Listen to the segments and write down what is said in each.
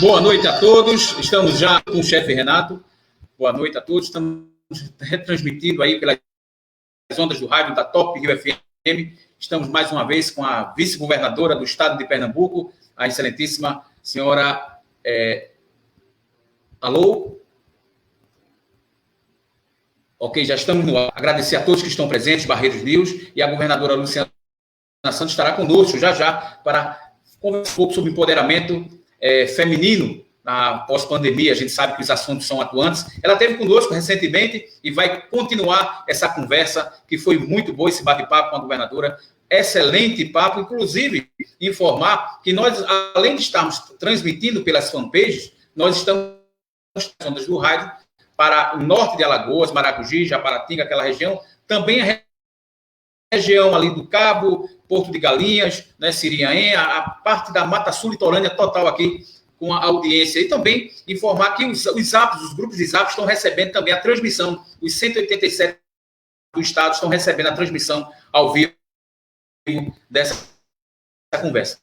Boa noite a todos. Estamos já com o chefe Renato. Boa noite a todos. Estamos retransmitindo aí pelas ondas do rádio da Top Rio FM. Estamos mais uma vez com a vice-governadora do estado de Pernambuco, a excelentíssima senhora... Alô? Ok, já estamos no ar. Agradecer a todos que estão presentes, Barreiros News, e a governadora Luciana Santos estará conosco já para conversar um pouco sobre empoderamento feminino na pós-pandemia. A gente sabe que os assuntos são atuantes. Ela esteve conosco recentemente e vai continuar essa conversa, que foi muito boa, esse bate-papo com a governadora. Excelente papo, inclusive informar que nós, além de estarmos transmitindo pelas fanpages, nós estamos nas ondas do rádio para o norte de Alagoas, Maragogi, Japaratinga, aquela região, também a região ali do Cabo, Porto de Galinhas, né, Siriaém, a parte da Mata Sul litorânea total aqui com a audiência. E também informar que os grupos de zap estão recebendo também a transmissão, os 187 do estado estão recebendo a transmissão ao vivo dessa conversa.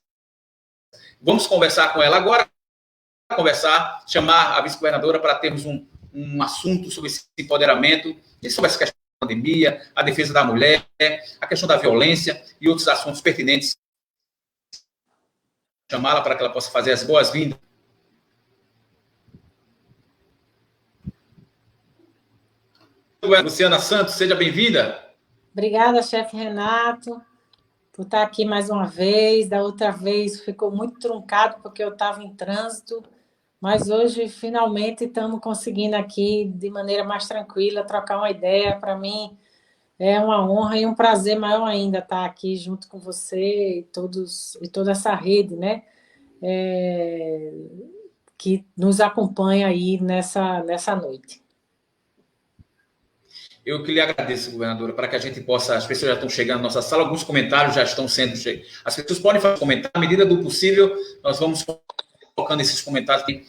Vamos conversar com ela agora, chamar a vice-governadora para termos um assunto sobre esse empoderamento e sobre essa questão da pandemia, a defesa da mulher, a questão da violência e outros assuntos pertinentes. Chamá-la para que ela possa fazer as boas-vindas. Luciana Santos, seja bem-vinda. Obrigada, chefe Renato, por estar aqui mais uma vez. Da outra vez ficou muito truncado porque eu estava em trânsito, mas hoje, finalmente, estamos conseguindo aqui, de maneira mais tranquila, trocar uma ideia. Para mim, é uma honra e um prazer maior ainda estar aqui junto com você e toda essa rede, né? Que nos acompanha aí nessa noite. Eu que lhe agradeço, governadora, para que a gente possa... As pessoas já estão chegando na nossa sala, alguns comentários já estão sendo... As pessoas podem fazer comentários, à medida do possível, nós vamos colocando esses comentários aqui,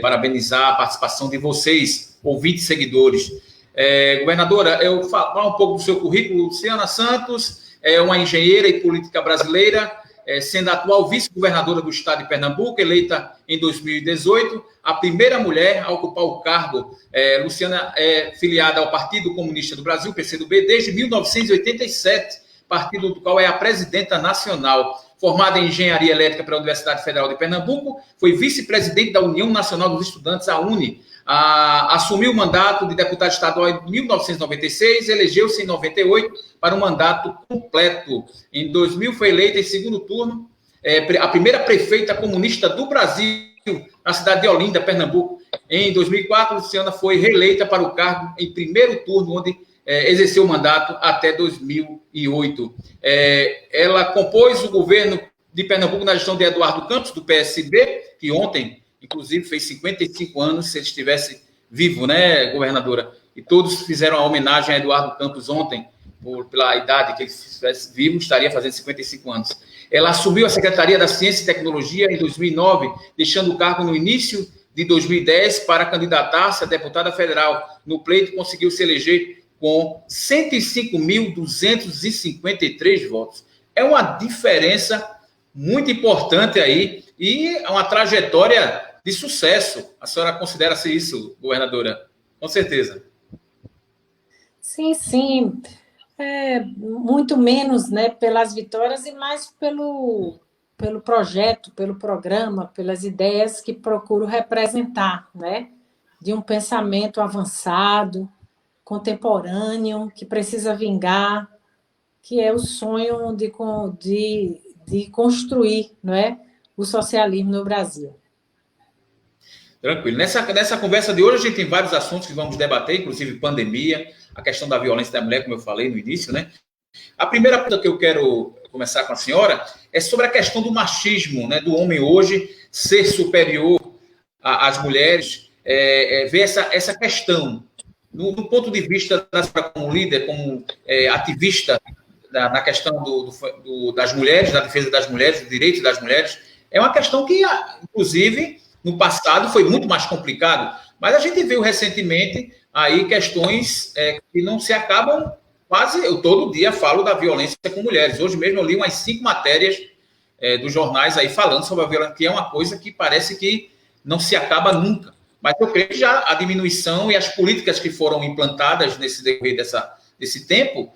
parabenizar a participação de vocês, ouvintes e seguidores. Governadora, eu falar um pouco do seu currículo. Luciana Santos é uma engenheira e política brasileira, sendo a atual vice-governadora do estado de Pernambuco, eleita em 2018, a primeira mulher a ocupar o cargo. Luciana é filiada ao Partido Comunista do Brasil, PCdoB, desde 1987, partido do qual é a presidenta nacional. Formada em Engenharia Elétrica pela Universidade Federal de Pernambuco, foi vice-presidente da União Nacional dos Estudantes, a UNE. Assumiu o mandato de deputado estadual em 1996, elegeu-se em 98 para um mandato completo. Em 2000 foi eleita em segundo turno, a primeira prefeita comunista do Brasil, na cidade de Olinda, Pernambuco. Em 2004, Luciana foi reeleita para o cargo em primeiro turno, onde exerceu o mandato até 2008. Ela compôs o governo de Pernambuco na gestão de Eduardo Campos, do PSB, que ontem, inclusive, fez 55 anos, se ele estivesse vivo, né, governadora? E todos fizeram a homenagem a Eduardo Campos ontem, pela idade que ele estivesse vivo, estaria fazendo 55 anos. Ela assumiu a Secretaria da Ciência e Tecnologia em 2009, deixando o cargo no início de 2010 para candidatar-se a deputada federal. No pleito, conseguiu se eleger com 105.253 votos. É uma diferença muito importante aí e uma trajetória de sucesso. A senhora considera-se isso, governadora? Com certeza. Sim, sim. Muito menos, né, pelas vitórias e mais pelo projeto, pelo programa, pelas ideias que procuro representar, né, de um pensamento avançado, contemporâneo, que precisa vingar, que é o sonho de construir, não é, o socialismo no Brasil. Tranquilo. Nessa conversa de hoje, a gente tem vários assuntos que vamos debater, inclusive pandemia, a questão da violência da mulher, como eu falei no início, né? A primeira pergunta que eu quero começar com a senhora é sobre a questão do machismo, né? Do homem hoje ser superior às mulheres, ver essa questão do ponto de vista da senhora como líder, como ativista na questão das mulheres, da defesa das mulheres, dos direitos das mulheres. É uma questão que, inclusive, no passado foi muito mais complicado, mas a gente viu recentemente aí questões que não se acabam quase... Eu todo dia falo da violência com mulheres. Hoje mesmo eu li umas 5 matérias dos jornais aí falando sobre a violência, que é uma coisa que parece que não se acaba nunca. Mas eu creio que já a diminuição e as políticas que foram implantadas nesse decorrer desse tempo,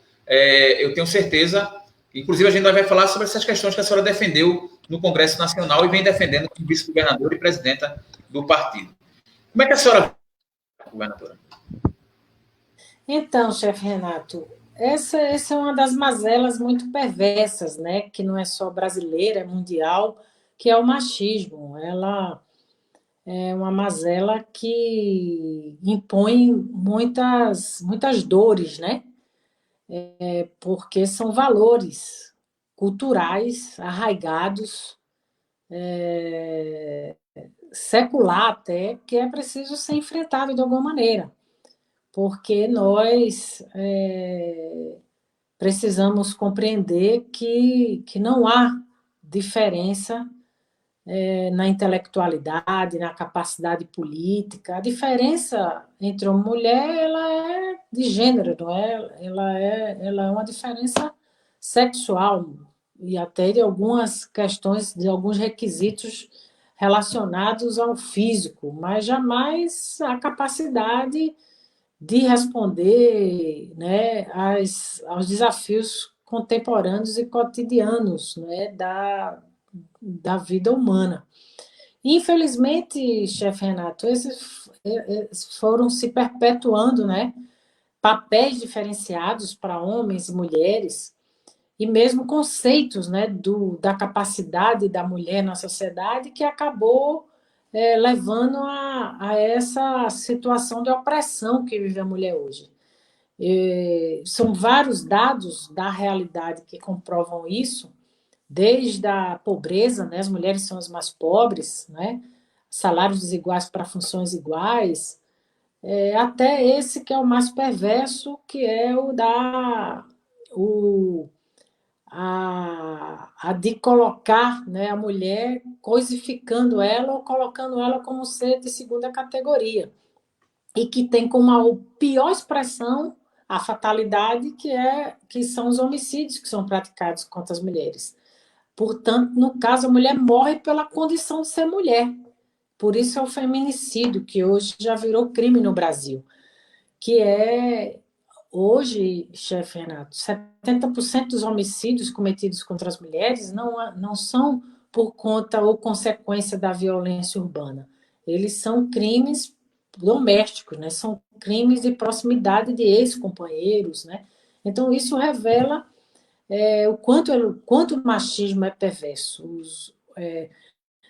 eu tenho certeza, inclusive a gente vai falar sobre essas questões que a senhora defendeu no Congresso Nacional e vem defendendo como vice-governadora e presidenta do partido. Como é que a senhora, governadora? Então, chefe Renato, essa é uma das mazelas muito perversas, né? Que não é só brasileira, é mundial, que é o machismo. Ela é uma mazela que impõe muitas dores, né? Porque são valores culturais arraigados, secular até, que é preciso ser enfrentado de alguma maneira, porque nós precisamos compreender que não há diferença na intelectualidade, na capacidade política. A diferença entre uma mulher, ela é de gênero, não é? Ela é uma diferença sexual e até de algumas questões, de alguns requisitos relacionados ao físico, mas jamais a capacidade de responder, né, aos desafios contemporâneos e cotidianos, né, da vida humana. Infelizmente, chefe Renato, esses foram se perpetuando, né, papéis diferenciados para homens e mulheres, e mesmo conceitos, né, da capacidade da mulher na sociedade, que acabou levando a essa situação de opressão que vive a mulher hoje. São vários dados da realidade que comprovam isso, desde a pobreza, né, as mulheres são as mais pobres, né, salários desiguais para funções iguais, até esse que é o mais perverso, que é a de colocar, né, a mulher, coisificando ela ou colocando ela como ser de segunda categoria, e que tem como a pior expressão a fatalidade, que são os homicídios que são praticados contra as mulheres. Portanto, no caso, a mulher morre pela condição de ser mulher. Por isso é o feminicídio, que hoje já virou crime no Brasil. Que hoje, chefe Renato, 70% dos homicídios cometidos contra as mulheres não são por conta ou consequência da violência urbana. Eles são crimes domésticos, né? São crimes de proximidade de ex-companheiros, né? Então, isso revela o quanto o machismo é perverso.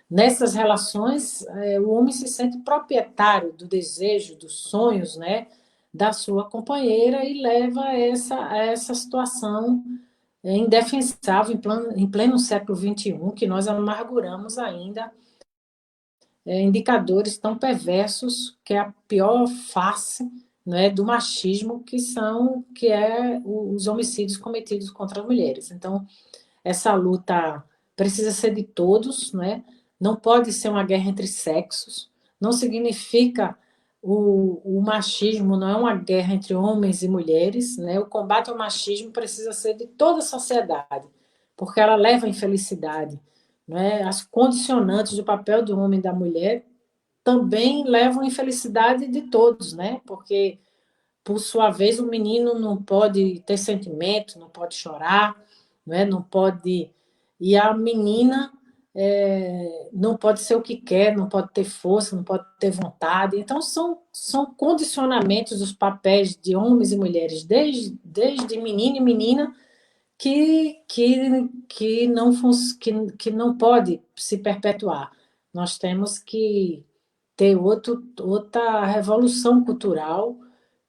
Nessas relações, o homem se sente proprietário do desejo, dos sonhos, né, da sua companheira, e leva a essa situação indefensável em pleno século XXI, que nós amarguramos ainda indicadores tão perversos, que é a pior face, né, do machismo, que é os homicídios cometidos contra as mulheres. Então, essa luta precisa ser de todos, né? Não pode ser uma guerra entre sexos, não significa o machismo, não é uma guerra entre homens e mulheres, né? O combate ao machismo precisa ser de toda a sociedade, porque ela leva à infelicidade, né? As condicionantes do papel do homem e da mulher também levam à infelicidade de todos, né? Porque, por sua vez, o menino não pode ter sentimento, não pode chorar, né? Não pode. E a menina não pode ser o que quer, não pode ter força, não pode ter vontade. Então, são condicionamentos dos papéis de homens e mulheres, desde menino e menina, que não pode se perpetuar. Nós temos que ter outra revolução cultural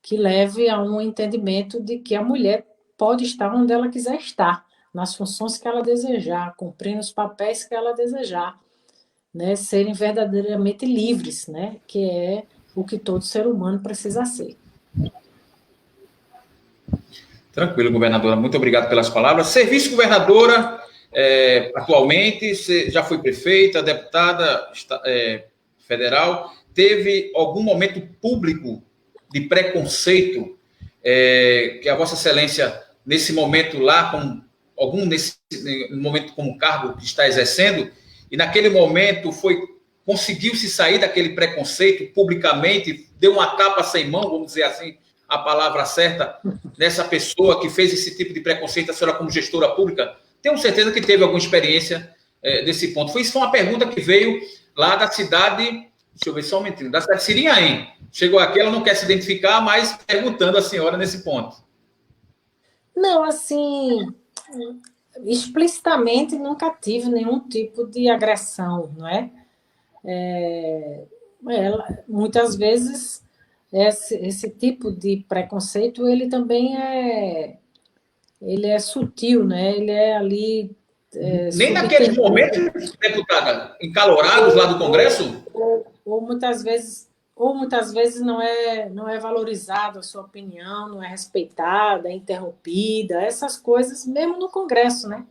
que leve a um entendimento de que a mulher pode estar onde ela quiser estar, nas funções que ela desejar, cumprindo os papéis que ela desejar, né? Serem verdadeiramente livres, né? Que é o que todo ser humano precisa ser. Tranquilo, governadora. Muito obrigado pelas palavras. Ser vice-governadora, atualmente, você já foi prefeita, deputada federal. Teve algum momento público de preconceito que a Vossa Excelência, nesse momento lá, algum nesse momento como cargo que está exercendo, e naquele momento conseguiu se sair daquele preconceito publicamente, deu uma tapa sem mão, vamos dizer assim, a palavra certa, nessa pessoa que fez esse tipo de preconceito, a senhora como gestora pública? Tenho certeza que teve alguma experiência desse ponto. Isso foi uma pergunta que veio lá da cidade, deixa eu ver só um momentinho, da cidade de Sirinhaém. Chegou aqui, ela não quer se identificar, mas perguntando à senhora nesse ponto. Não, assim, explicitamente nunca tive nenhum tipo de agressão, não é? Muitas vezes esse tipo de preconceito ele também ele é sutil, né? Ele é ali nem naqueles momentos, deputada, encalorados lá do Congresso? Ou muitas vezes não é valorizado a sua opinião, não é respeitada, é interrompida, essas coisas, mesmo no Congresso, né?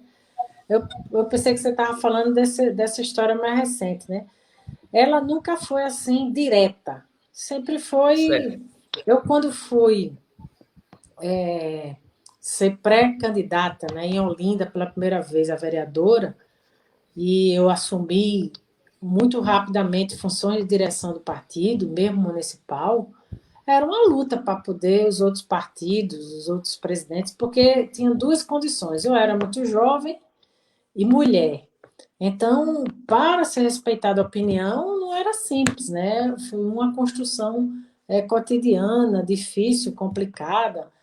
Eu pensei que você estava falando dessa história mais recente, né? Ela nunca foi assim direta, sempre foi. Certo. Eu, quando fui ser pré-candidata, né, em Olinda pela primeira vez a vereadora, e eu assumi muito rapidamente funções de direção do partido, mesmo municipal, era uma luta para poder os outros partidos, os outros presidentes, porque tinha duas condições: eu era muito jovem e mulher. Então, para ser respeitada a opinião, não era simples, né? Foi uma construção cotidiana, difícil, complicada.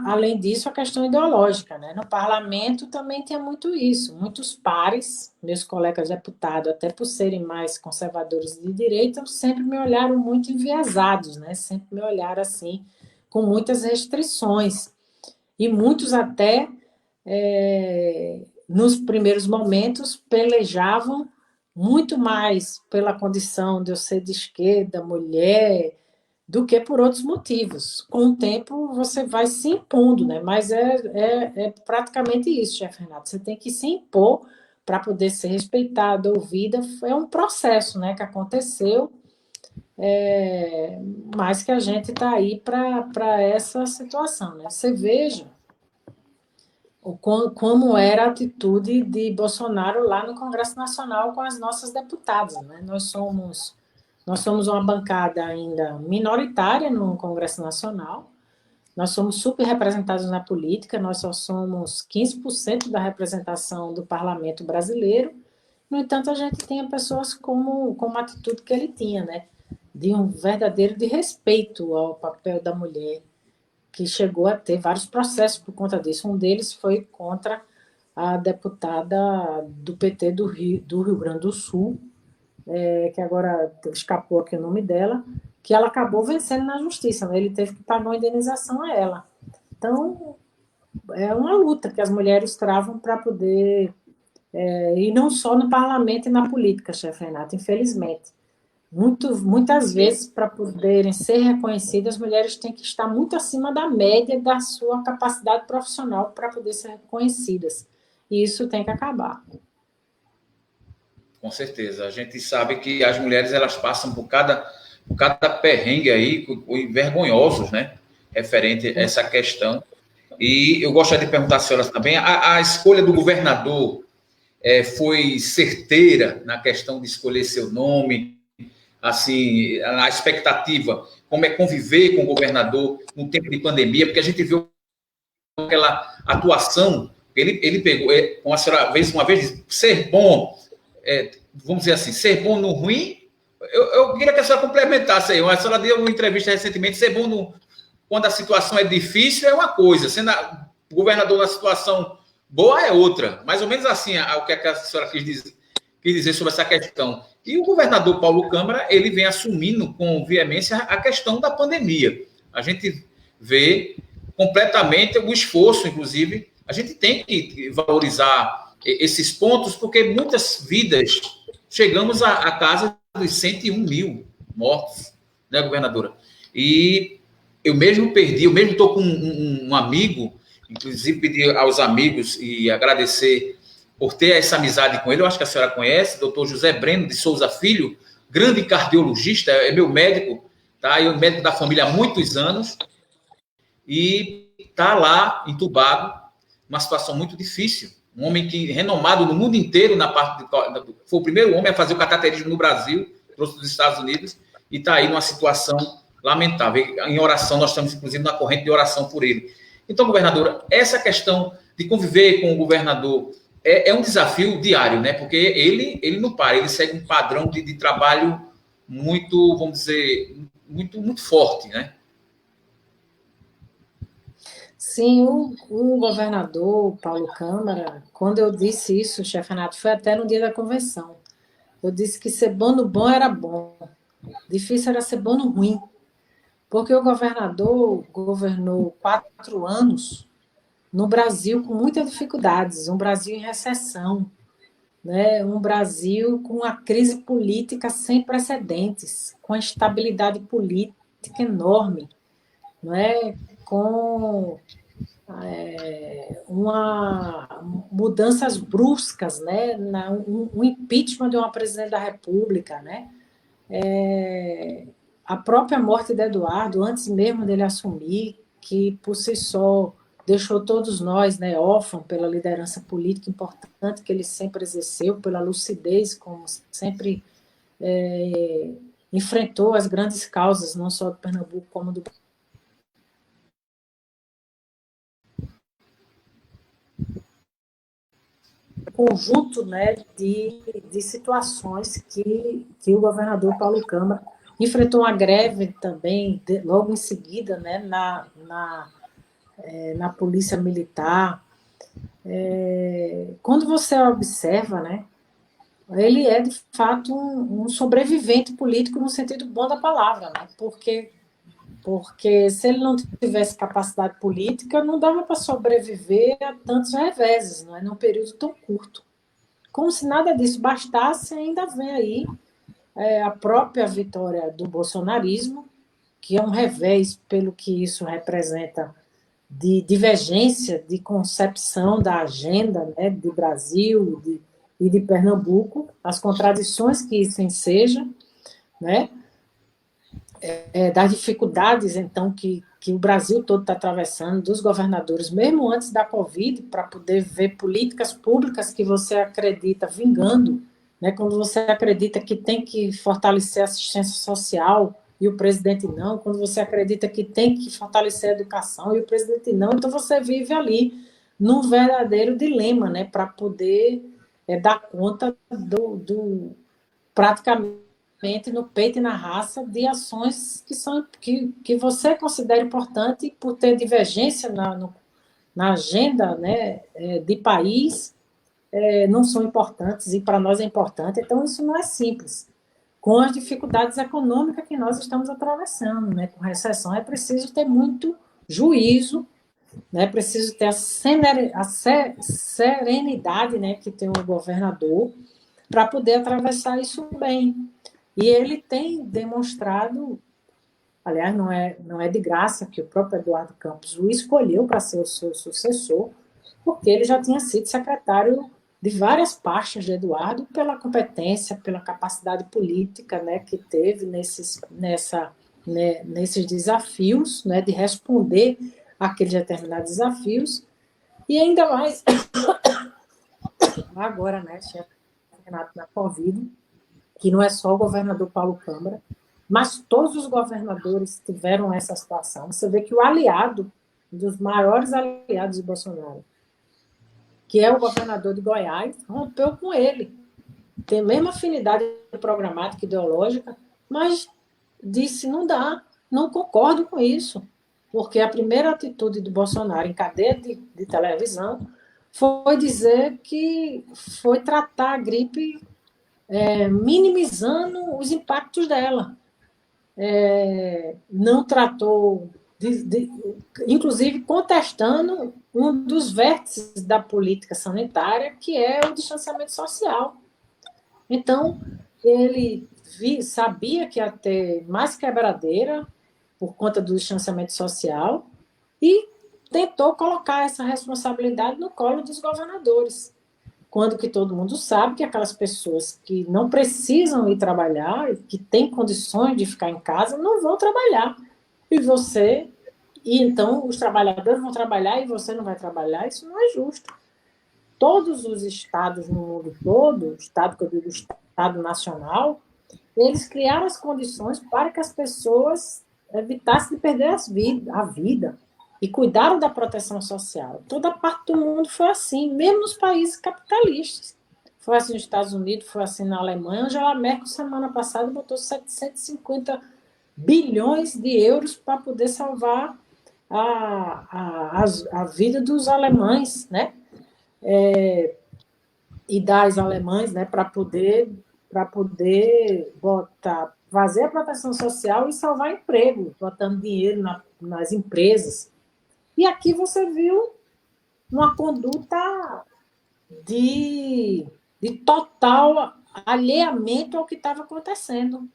Além disso, a questão ideológica, né? No parlamento também tinha muito isso. Muitos pares, meus colegas deputados, até por serem mais conservadores de direita, sempre me olharam muito enviesados, né? Sempre me olharam assim, com muitas restrições. E muitos até, nos primeiros momentos, pelejavam muito mais pela condição de eu ser de esquerda, mulher, do que por outros motivos. Com o tempo, você vai se impondo, né? Mas é praticamente isso, chefe Renato. Você tem que se impor para poder ser respeitada, ouvida. É um processo, né, que aconteceu, mas que a gente está aí para essa situação, né? Você veja como era a atitude de Bolsonaro lá no Congresso Nacional com as nossas deputadas, né? Nós somos uma bancada ainda minoritária no Congresso Nacional, nós somos super representados na política, nós só somos 15% da representação do parlamento brasileiro. No entanto, a gente tinha pessoas como a atitude que ele tinha, né? De um verdadeiro de respeito ao papel da mulher, que chegou a ter vários processos por conta disso. Um deles foi contra a deputada do PT do Rio Grande do Sul, que agora escapou aqui o nome dela, que ela acabou vencendo na justiça, né? Ele teve que pagar uma indenização a ela. Então, é uma luta que as mulheres travam para poder... e não só no parlamento e na política, chefe Renato, infelizmente. Muitas vezes, para poderem ser reconhecidas, as mulheres têm que estar muito acima da média da sua capacidade profissional para poder ser reconhecidas. E isso tem que acabar. Com certeza. A gente sabe que as mulheres elas passam por cada perrengue aí, vergonhosos, né? Referente a essa questão. E eu gostaria de perguntar às senhoras também, a escolha do governador foi certeira na questão de escolher seu nome, assim, a expectativa, como é conviver com o governador no tempo de pandemia, porque a gente viu aquela atuação, ele pegou, como a senhora uma vez, ser bom, vamos dizer assim, ser bom no ruim. Eu queria que a senhora complementasse aí. A senhora deu uma entrevista recentemente, ser bom quando a situação é difícil é uma coisa, sendo governador na situação boa é outra. Mais ou menos assim o que a senhora quis dizer sobre essa questão. E o governador Paulo Câmara, ele vem assumindo com veemência a questão da pandemia. A gente vê completamente o esforço, inclusive, a gente tem que valorizar esses pontos, porque muitas vidas, chegamos à casa dos 101 mil mortos, né, governadora? E eu mesmo estou com um amigo, inclusive pedir aos amigos e agradecer por ter essa amizade com ele. Eu acho que a senhora conhece, doutor José Breno de Souza Filho, grande cardiologista, é meu médico, tá? Eu médico da família há muitos anos, e está lá entubado, uma situação muito difícil. Um homem que renomado no mundo inteiro na parte foi o primeiro homem a fazer o cateterismo no Brasil, trouxe dos Estados Unidos, e está aí numa situação lamentável. Em oração, nós estamos, inclusive, na corrente de oração por ele. Então, governadora, essa questão de conviver com o governador é um desafio diário, né? Porque ele não para, ele segue um padrão de trabalho muito, vamos dizer, muito forte, né? Sim, o governador Paulo Câmara, quando eu disse isso, chefe Renato, foi até no dia da convenção. Eu disse que ser bom no bom era bom, difícil era ser bom no ruim, porque o governador governou 4 anos no Brasil com muitas dificuldades, um Brasil em recessão, né? Um Brasil com uma crise política sem precedentes, com a instabilidade política enorme, não é? Com mudanças bruscas, né? Um impeachment de uma presidente da República, né? A própria morte de Eduardo, antes mesmo dele assumir, que por si só deixou todos nós, né, órfãos pela liderança política importante que ele sempre exerceu, pela lucidez, como sempre enfrentou as grandes causas, não só do Pernambuco, como do conjunto, né, de situações que o governador Paulo Câmara enfrentou uma greve também, logo em seguida, né, na Polícia Militar. Quando você observa, né, ele é, de fato, um sobrevivente político no sentido bom da palavra, né, porque se ele não tivesse capacidade política, não dava para sobreviver a tantos reveses, não é, num período tão curto. Como se nada disso bastasse, ainda vem aí a própria vitória do bolsonarismo, que é um revés pelo que isso representa de divergência, de concepção da agenda, né, do Brasil e de Pernambuco, as contradições que isso enseja, né, das dificuldades, então, que o Brasil todo está atravessando, dos governadores, mesmo antes da Covid, para poder ver políticas públicas que você acredita vingando, né, quando você acredita que tem que fortalecer a assistência social e o presidente não, quando você acredita que tem que fortalecer a educação e o presidente não, então você vive ali num verdadeiro dilema, né, para poder dar conta do praticamente no peito e na raça de ações que você considera importante por ter divergência na agenda, né, de país, não são importantes e para nós é importante. Então, isso não é simples. Com as dificuldades econômicas que nós estamos atravessando, né, com recessão, é preciso ter muito juízo, né, é preciso ter a serenidade, né, que tem o governador para poder atravessar isso bem. E ele tem demonstrado, aliás, não é de graça que o próprio Eduardo Campos o escolheu para ser o seu sucessor, porque ele já tinha sido secretário de várias pastas de Eduardo pela competência, pela capacidade política, né, que teve nesses desafios, né, de responder àqueles determinados desafios, e ainda mais agora, né, chefe Renato, na Covid, que não é só o governador Paulo Câmara, mas todos os governadores tiveram essa situação. Você vê que o aliado, um dos maiores aliados de Bolsonaro, que é o governador de Goiás, rompeu com ele. Tem a mesma afinidade programática e ideológica, mas disse, não dá, não concordo com isso, porque a primeira atitude do Bolsonaro em cadeia de televisão foi dizer que foi tratar a gripe minimizando os impactos dela. Não tratou, inclusive contestando um dos vértices da política sanitária, que é o distanciamento social. Então, ele sabia que ia ter mais quebradeira por conta do distanciamento social e tentou colocar essa responsabilidade no colo dos governadores, quando que todo mundo sabe que aquelas pessoas que não precisam ir trabalhar, que têm condições de ficar em casa, não vão trabalhar. E você E então os trabalhadores vão trabalhar e você não vai trabalhar, isso não é justo. Todos os estados no mundo todo, estado que eu digo estado nacional, eles criaram as condições para que as pessoas evitassem de perder a vida e cuidaram da proteção social. Toda parte do mundo foi assim, mesmo nos países capitalistas. Foi assim nos Estados Unidos, foi assim na Alemanha. Angela Merkel, semana passada, botou 750 bilhões de euros para poder salvar a vida dos alemães, né? E das alemães, né? Para poder botar, fazer a proteção social e salvar emprego, botando dinheiro nas empresas. E aqui você viu uma conduta de total alheamento ao que estava acontecendo.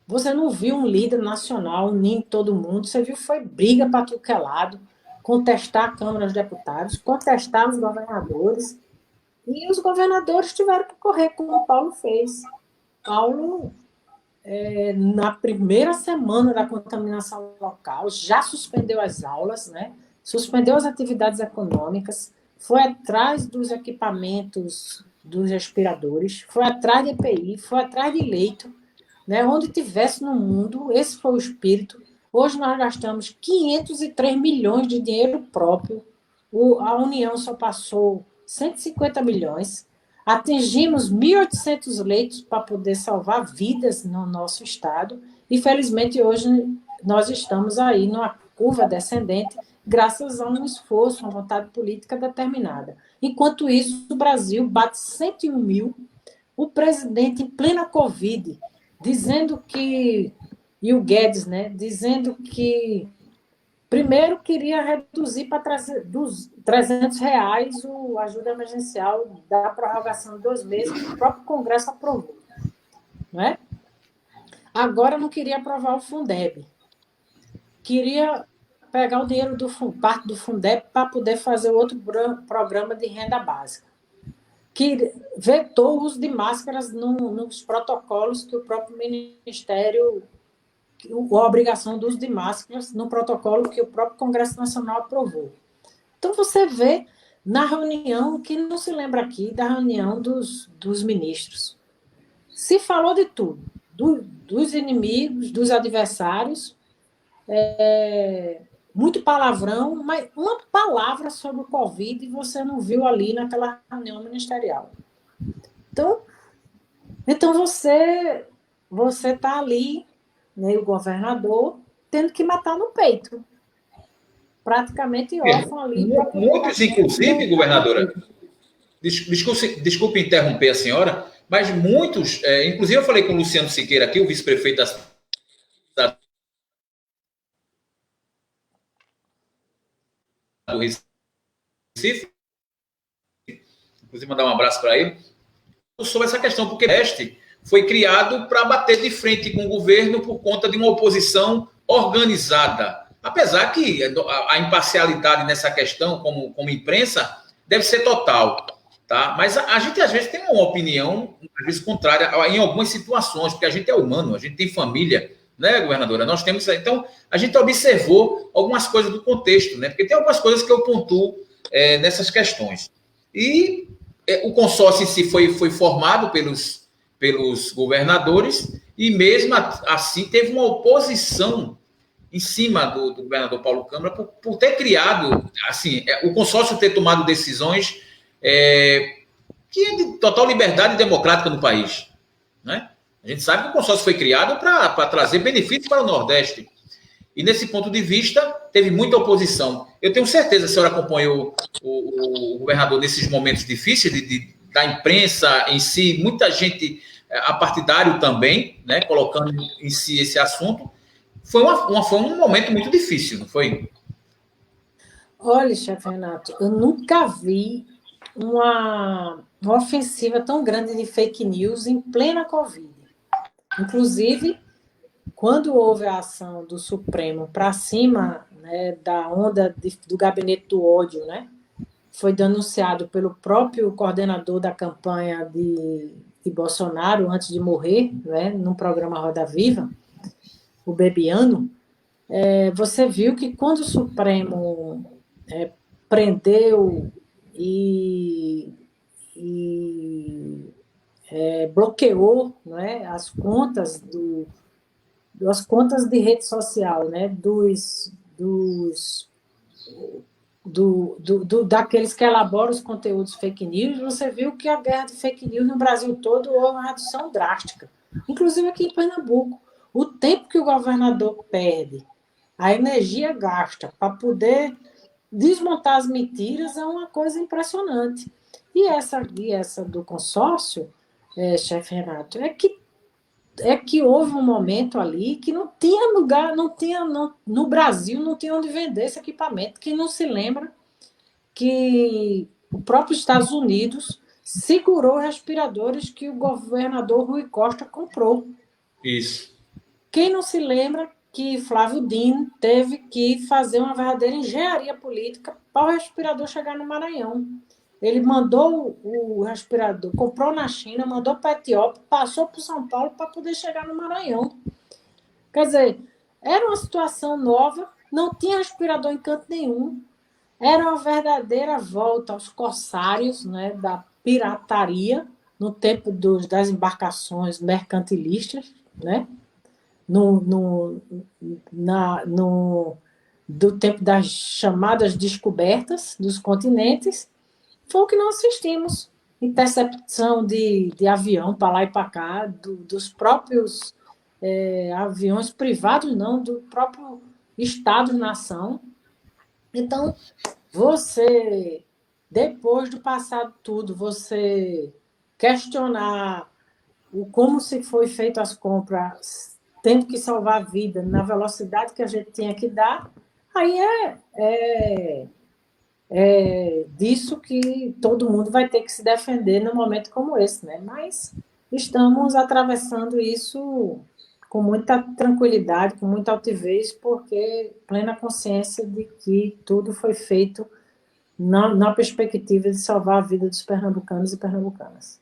Você não viu um líder nacional, nem todo mundo, você viu foi briga para tudo que é lado, contestar a Câmara dos Deputados, contestar os governadores, e os governadores tiveram que correr, como o Paulo fez. Paulo, na primeira semana da contaminação local, já suspendeu as aulas, né? Suspendeu as atividades econômicas, foi atrás dos equipamentos dos respiradores, foi atrás de EPI, foi atrás de leito, né? Onde tivesse no mundo, esse foi o espírito. Hoje nós gastamos 503 milhões de dinheiro próprio, a União só passou 150 milhões, atingimos 1.800 leitos para poder salvar vidas no nosso estado, e felizmente hoje nós estamos aí numa curva descendente, graças a um esforço, uma vontade política determinada. Enquanto isso, o Brasil bate 101 mil, o presidente em plena Covid, dizendo que, e o Guedes, né, dizendo que primeiro queria reduzir para R$ 300 a ajuda emergencial da prorrogação de 2 meses, que o próprio Congresso aprovou. Não é? Agora não queria aprovar o Fundeb. Queria pegar o dinheiro parte do Fundeb para poder fazer outro programa de renda básica. Que vetou o uso de máscaras nos protocolos que o próprio Ministério, a obrigação do uso de máscaras no protocolo que o próprio Congresso Nacional aprovou. Então, você vê na reunião, que não se lembra aqui, da reunião dos ministros. Se falou de tudo, dos inimigos, dos adversários, muito palavrão, mas uma palavra sobre o Covid você não viu ali naquela reunião ministerial. Então você está ali, né, o governador, tendo que matar no peito. Praticamente órfão ali. Muitos, inclusive, governadora, desculpe interromper a senhora, mas muitos, inclusive eu falei com o Luciano Siqueira aqui, o vice-prefeito da do Recife, inclusive mandar um abraço para ele, sobre essa questão, porque o Nordeste foi criado para bater de frente com o governo por conta de uma oposição organizada. Apesar que a imparcialidade nessa questão, como imprensa, deve ser total. Tá? Mas a gente, às vezes, tem uma opinião, às vezes, contrária em algumas situações, porque a gente é humano, a gente tem família, né, governadora? Nós temos. Então, a gente observou algumas coisas do contexto, né? Porque tem algumas coisas que eu pontuo nessas questões. E o consórcio em si foi formado pelos governadores, e mesmo assim teve uma oposição em cima do governador Paulo Câmara por ter criado, assim, o consórcio ter tomado decisões que é de total liberdade democrática no país, né? A gente sabe que o consórcio foi criado para trazer benefícios para o Nordeste. E, nesse ponto de vista, teve muita oposição. Eu tenho certeza, a senhora acompanhou o governador nesses momentos difíceis da imprensa em si, muita gente apartidário também, né, colocando em si esse assunto. Foi um momento muito difícil, não foi? Olha, chefe Renato, eu nunca vi uma ofensiva tão grande de fake news em plena Covid. Inclusive, quando houve a ação do Supremo para cima, né, da onda do gabinete do ódio, né, foi denunciado pelo próprio coordenador da campanha de Bolsonaro, antes de morrer, né, num programa Roda Viva, o Bebiano, Você viu que quando o Supremo prendeu e, bloqueou, não é, as contas de rede social, né, daqueles que elaboram os conteúdos fake news, você viu que a guerra de fake news no Brasil todo houve uma redução drástica, inclusive aqui em Pernambuco. O tempo que o governador perde, a energia gasta para poder desmontar as mentiras é uma coisa impressionante. E essa do consórcio, chefe Renato, é que houve um momento ali que não tinha lugar, no Brasil não tinha onde vender esse equipamento, que não se lembra que o próprio Estados Unidos segurou respiradores que o governador Rui Costa comprou. Isso. Quem não se lembra que Flávio Dino teve que fazer uma verdadeira engenharia política para o respirador chegar no Maranhão. Ele mandou o respirador, comprou na China, mandou para a Etiópia, passou para São Paulo para poder chegar no Maranhão. Quer dizer, era uma situação nova, não tinha respirador em canto nenhum, era uma verdadeira volta aos corsários, né, da pirataria, no tempo das embarcações mercantilistas, né, do tempo das chamadas descobertas dos continentes. Foi o que nós assistimos. Interceptação de avião para lá e para cá, dos próprios aviões privados, não, do próprio Estado-nação. Então, depois do passado tudo, você questionar como se foi feito as compras, tendo que salvar a vida na velocidade que a gente tinha que dar, aí disso que todo mundo vai ter que se defender num momento como esse, né? Mas estamos atravessando isso com muita tranquilidade, com muita altivez, porque plena consciência de que tudo foi feito na perspectiva de salvar a vida dos pernambucanos e pernambucanas.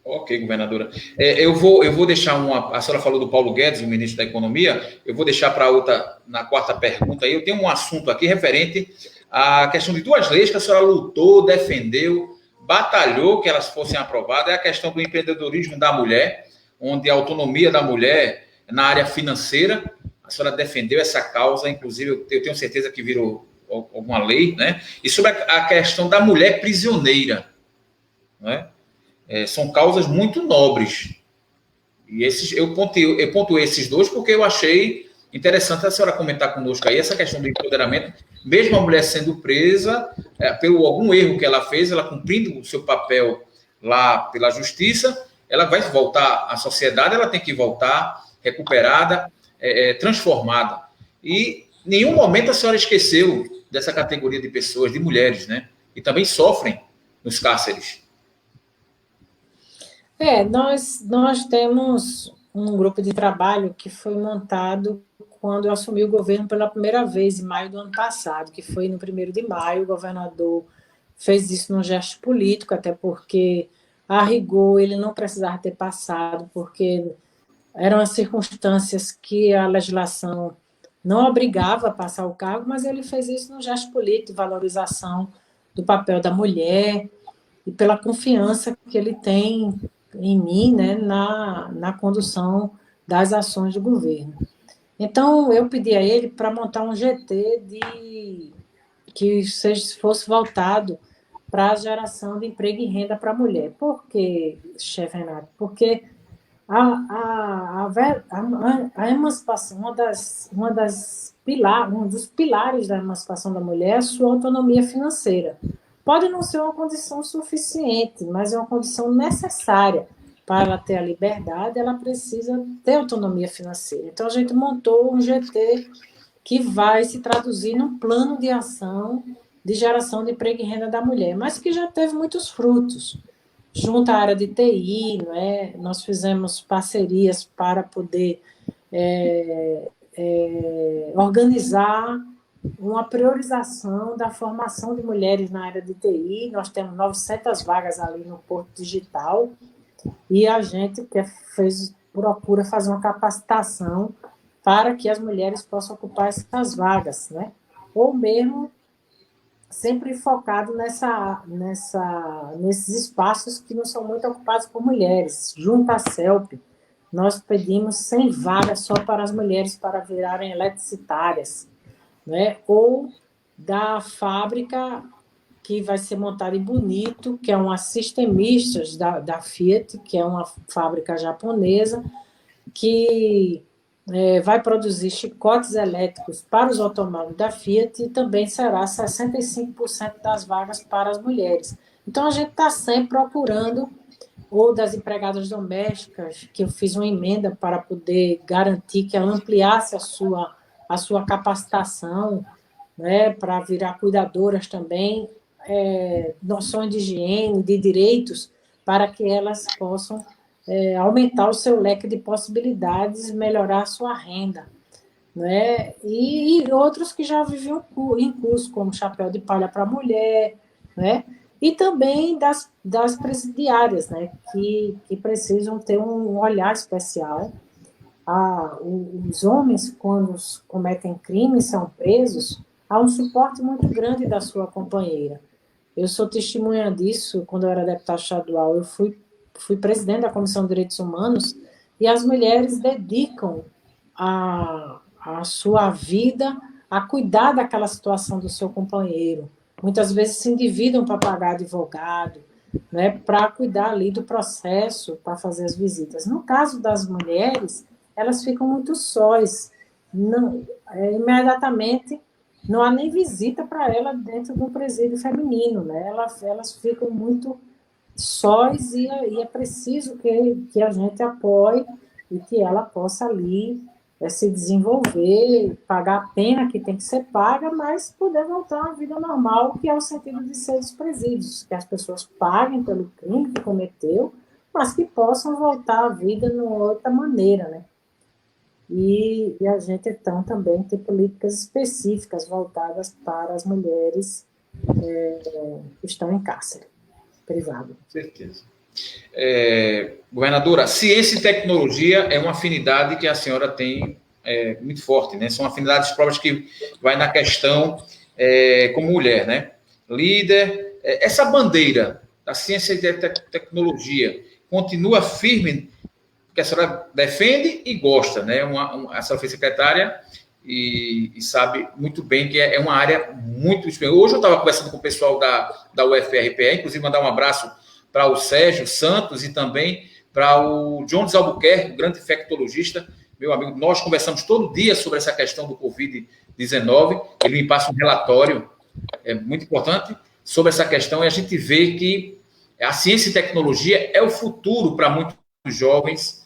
Ok, governadora. Eu vou deixar a senhora falou do Paulo Guedes, o ministro da Economia, eu vou deixar para outra, na quarta pergunta aí. Eu tenho um assunto aqui referente à questão de duas leis que a senhora lutou, defendeu, batalhou que elas fossem aprovadas. É a questão do empreendedorismo da mulher, onde a autonomia da mulher na área financeira, a senhora defendeu essa causa, inclusive eu tenho certeza que virou alguma lei, né? E sobre a questão da mulher prisioneira, né? São causas muito nobres. E eu pontuei esses dois porque eu achei interessante a senhora comentar conosco aí essa questão do empoderamento, mesmo a mulher sendo presa, pelo algum erro que ela fez, ela cumprindo o seu papel lá pela justiça, ela vai voltar à sociedade, ela tem que voltar recuperada, transformada. E em nenhum momento a senhora esqueceu dessa categoria de pessoas, de mulheres, né? E também sofrem nos cárceres. Nós temos um grupo de trabalho que foi montado quando eu assumi o governo pela primeira vez, em maio do ano passado, que foi no 1º de maio. O governador fez isso num gesto político, até porque, a rigor, ele não precisava ter passado, porque eram as circunstâncias que a legislação não obrigava a passar o cargo, mas ele fez isso num gesto político, de valorização do papel da mulher e pela confiança que ele tem em mim, né, na condução das ações do governo. Então, eu pedi a ele para montar um GT que fosse voltado para a geração de emprego e renda para a mulher. Por quê, chefe Renato? Porque a emancipação, um dos pilares da emancipação da mulher é a sua autonomia financeira. Pode não ser uma condição suficiente, mas é uma condição necessária para ela ter a liberdade, ela precisa ter autonomia financeira. Então, a gente montou um GT que vai se traduzir num plano de ação de geração de emprego e renda da mulher, mas que já teve muitos frutos. Junto à área de TI, né? Nós fizemos parcerias para poder organizar uma priorização da formação de mulheres na área de TI. Nós temos 900 vagas ali no Porto Digital e a gente procura fazer uma capacitação para que as mulheres possam ocupar essas vagas, né? Ou mesmo sempre focado nesses espaços que não são muito ocupados por mulheres. Junto à CELP, nós pedimos 100 vagas só para as mulheres para virarem eletricitárias, né? Ou da fábrica que vai ser montada em Bonito, que é uma Sistemistas da Fiat, que é uma fábrica japonesa, que vai produzir chicotes elétricos para os automóveis da Fiat e também será 65% das vagas para as mulheres. Então, a gente está sempre procurando, ou das empregadas domésticas, que eu fiz uma emenda para poder garantir que ela ampliasse a sua capacitação, né, para virar cuidadoras também, noções de higiene, de direitos, para que elas possam aumentar o seu leque de possibilidades, melhorar a sua renda, né? E outros que já viviam em curso, como Chapéu de Palha para a Mulher, né? E também das presidiárias, né? Que precisam ter um olhar especial. Os homens, quando cometem crimes, são presos, há um suporte muito grande da sua companheira. Eu sou testemunha disso. Quando eu era deputada estadual, eu fui presidente da Comissão de Direitos Humanos, e as mulheres dedicam a sua vida a cuidar daquela situação do seu companheiro. Muitas vezes se endividam para pagar advogado, né, para cuidar ali do processo, para fazer as visitas. No caso das mulheres, elas ficam muito sós. Imediatamente, não há nem visita para ela dentro do presídio feminino, né? Elas ficam muito sós, e é preciso que a gente apoie e que ela possa ali se desenvolver, pagar a pena que tem que ser paga, mas poder voltar à vida normal, que é o sentido de ser os presídios, que as pessoas paguem pelo crime que cometeu, mas que possam voltar à vida de outra maneira, né? E a gente, então, também tem políticas específicas voltadas para as mulheres que estão em cárcere privado. Com certeza. Governadora, ciência e tecnologia é uma afinidade que a senhora tem muito forte, né? São afinidades próprias que vai na questão como mulher, né? Líder, essa bandeira da ciência e da tecnologia continua firme, que a senhora defende e gosta, né? A senhora foi secretária e sabe muito bem que é uma área muito... Hoje eu estava conversando com o pessoal da UFRPE, inclusive mandar um abraço para o Sérgio Santos e também para o Jones Albuquerque, grande infectologista, meu amigo. Nós conversamos todo dia sobre essa questão do Covid-19. Ele me passa um relatório muito importante sobre essa questão, e a gente vê que a ciência e tecnologia é o futuro para muitos jovens,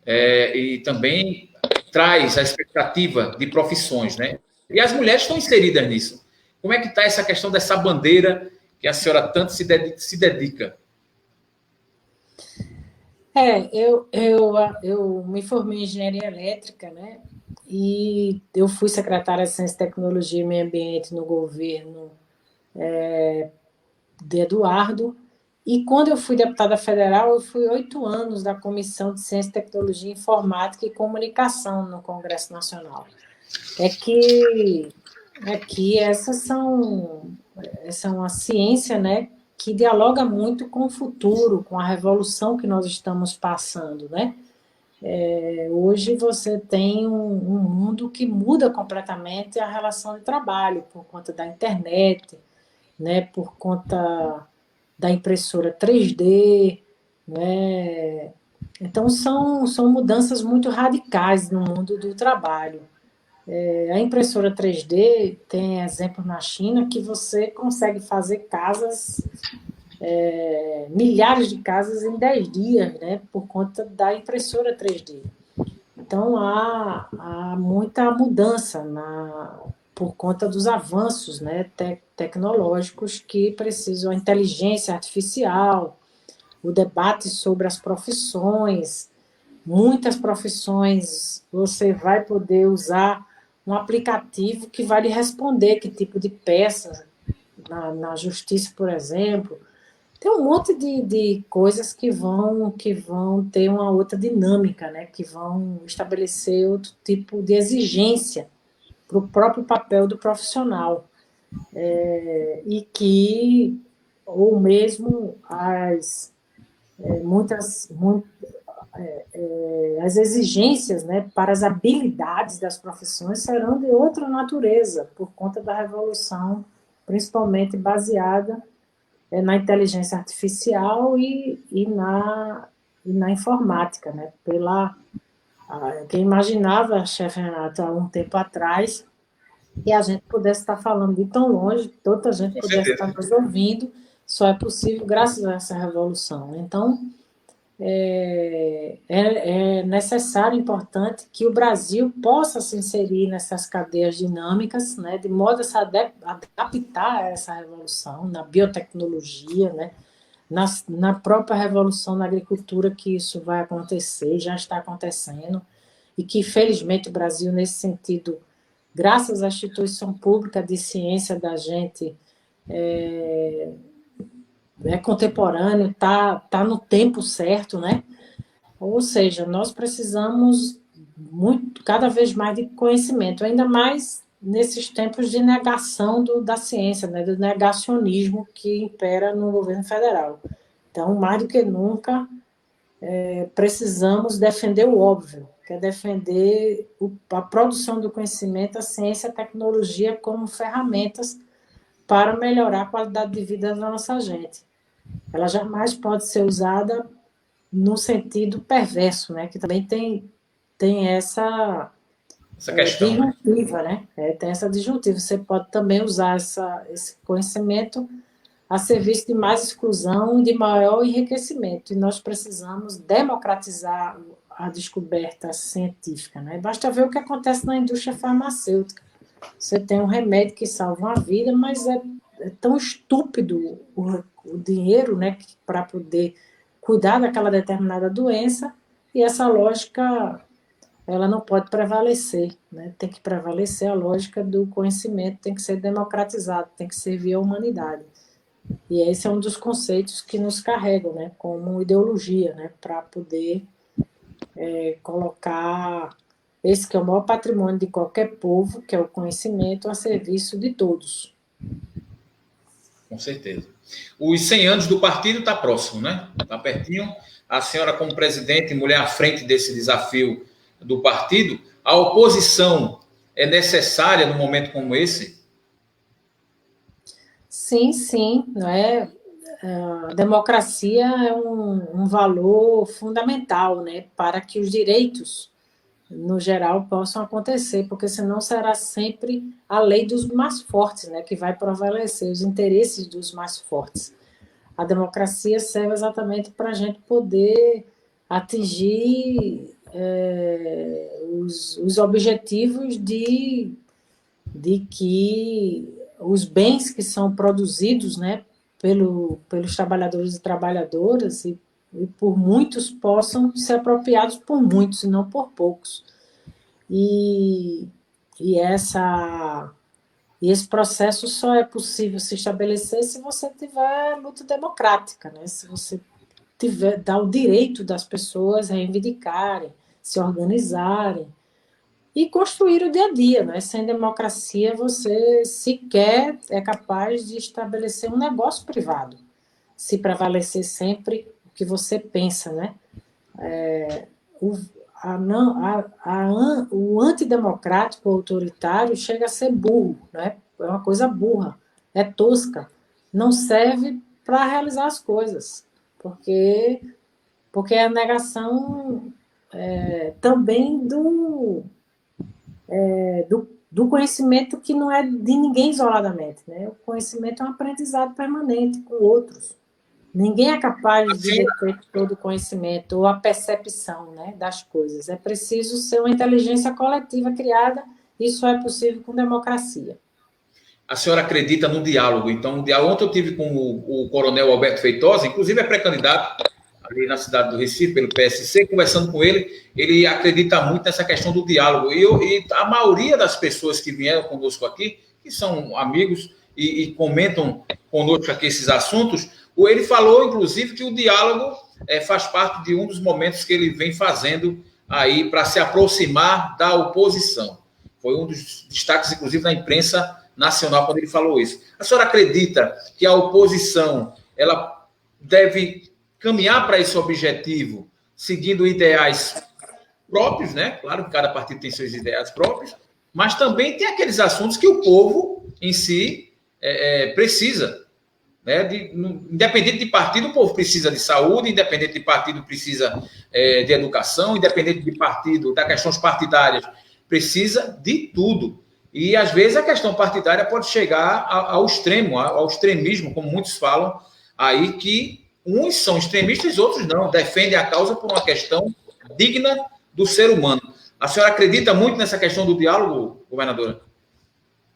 e também traz a expectativa de profissões, né? E as mulheres estão inseridas nisso. Como é que está essa questão dessa bandeira que a senhora tanto se dedica? Eu me formei em engenharia elétrica, né? E eu fui secretária de Ciência, Tecnologia e Meio Ambiente no governo de Eduardo. E quando eu fui deputada federal, eu fui 8 anos da Comissão de Ciência, Tecnologia, Informática e Comunicação no Congresso Nacional. Essas são a ciência, né, que dialoga muito com o futuro, com a revolução que nós estamos passando, né? Hoje você tem um mundo que muda completamente a relação de trabalho, por conta da internet, né, por conta da impressora 3D, né? Então, são mudanças muito radicais no mundo do trabalho. A impressora 3D tem exemplo na China que você consegue fazer casas, milhares de casas em 10 dias, né, por conta da impressora 3D. Então, há muita mudança por conta dos avanços, né, tecnológicos que precisam, a inteligência artificial, o debate sobre as profissões. Muitas profissões você vai poder usar um aplicativo que vai lhe responder que tipo de peça, na justiça, por exemplo. Tem um monte de coisas que vão ter uma outra dinâmica, né? Que vão estabelecer outro tipo de exigência para o próprio papel do profissional. E que, ou mesmo as exigências, né, para as habilidades das profissões serão de outra natureza, por conta da revolução, principalmente baseada na inteligência artificial e na informática, né? Quem imaginava, chefe Renato, há um tempo atrás, que a gente pudesse estar falando de tão longe, tanta gente pudesse estar nos ouvindo, só é possível graças a essa revolução. Então, é necessário, importante, que o Brasil possa se inserir nessas cadeias dinâmicas, né, de modo a se adaptar a essa revolução, na biotecnologia, né, na própria revolução na agricultura, que isso vai acontecer, já está acontecendo, e que, felizmente, o Brasil, nesse sentido, graças à instituição pública de ciência da gente, é contemporâneo, tá no tempo certo, né? Ou seja, nós precisamos cada vez mais de conhecimento, ainda mais nesses tempos de negação da ciência, né? Do negacionismo que impera no governo federal. Então, mais do que nunca, precisamos defender o óbvio, que é defender a produção do conhecimento, a ciência e a tecnologia como ferramentas para melhorar a qualidade de vida da nossa gente. Ela jamais pode ser usada no sentido perverso, né? Que também tem essa questão, disjuntiva, né? Tem essa disjuntiva. Você pode também usar esse conhecimento a serviço de mais exclusão e de maior enriquecimento. E nós precisamos democratizar a descoberta científica, né? Basta ver o que acontece na indústria farmacêutica. Você tem um remédio que salva uma vida, mas é tão estúpido o dinheiro, né, para poder cuidar daquela determinada doença, e essa lógica ela não pode prevalecer, né? Tem que prevalecer a lógica do conhecimento, tem que ser democratizado, tem que servir à humanidade. E esse é um dos conceitos que nos carregam, né, como ideologia, né, para poder colocar esse que é o maior patrimônio de qualquer povo, que é o conhecimento, a serviço de todos. Com certeza. Os 100 anos do partido está próximo, né? Está pertinho. A senhora, como presidente, mulher à frente desse desafio do partido, a oposição é necessária num momento como esse? Sim, não é? A democracia é um valor fundamental, né, para que os direitos, no geral, possam acontecer, porque senão será sempre a lei dos mais fortes, né, que vai prevalecer, os interesses dos mais fortes. A democracia serve exatamente para a gente poder atingir os objetivos de que os bens que são produzidos, né, pelos trabalhadores e trabalhadoras e por muitos possam ser apropriados por muitos e não por poucos. E esse processo só é possível se estabelecer se você tiver luta democrática, né? Se você dar o direito das pessoas reivindicarem, se organizarem e construir o dia a dia, né? Sem democracia, você sequer é capaz de estabelecer um negócio privado, se prevalecer sempre o que você pensa, né? O antidemocrático, o autoritário, chega a ser burro, né? É uma coisa burra, é tosca, não serve para realizar as coisas, porque é a negação também do conhecimento que não é de ninguém isoladamente, né? O conhecimento é um aprendizado permanente com outros. Ninguém é capaz de reter todo o conhecimento ou a percepção, né, das coisas. É preciso ser uma inteligência coletiva criada, e isso é possível com democracia. A senhora acredita no diálogo? Então, o diálogo, ontem eu tive com o coronel Alberto Feitosa, inclusive é pré-candidato ali na cidade do Recife, pelo PSC, conversando com ele acredita muito nessa questão do diálogo. E a maioria das pessoas que vieram conosco aqui, que são amigos e comentam conosco aqui esses assuntos, Ou ele falou, inclusive, que o diálogo faz parte de um dos momentos que ele vem fazendo aí para se aproximar da oposição. Foi um dos destaques, inclusive, na imprensa nacional, quando ele falou isso. A senhora acredita que a oposição ela deve caminhar para esse objetivo seguindo ideais próprios, né? Claro que cada partido tem seus ideais próprios, mas também tem aqueles assuntos que o povo em si precisa. Né? Independente de partido, o povo precisa de saúde, independente de partido, precisa de educação, independente de partido, das questões partidárias, precisa de tudo. E, às vezes, a questão partidária pode chegar ao extremo, ao extremismo, como muitos falam aí, que uns são extremistas, outros não, defendem a causa por uma questão digna do ser humano. A senhora acredita muito nessa questão do diálogo, governadora?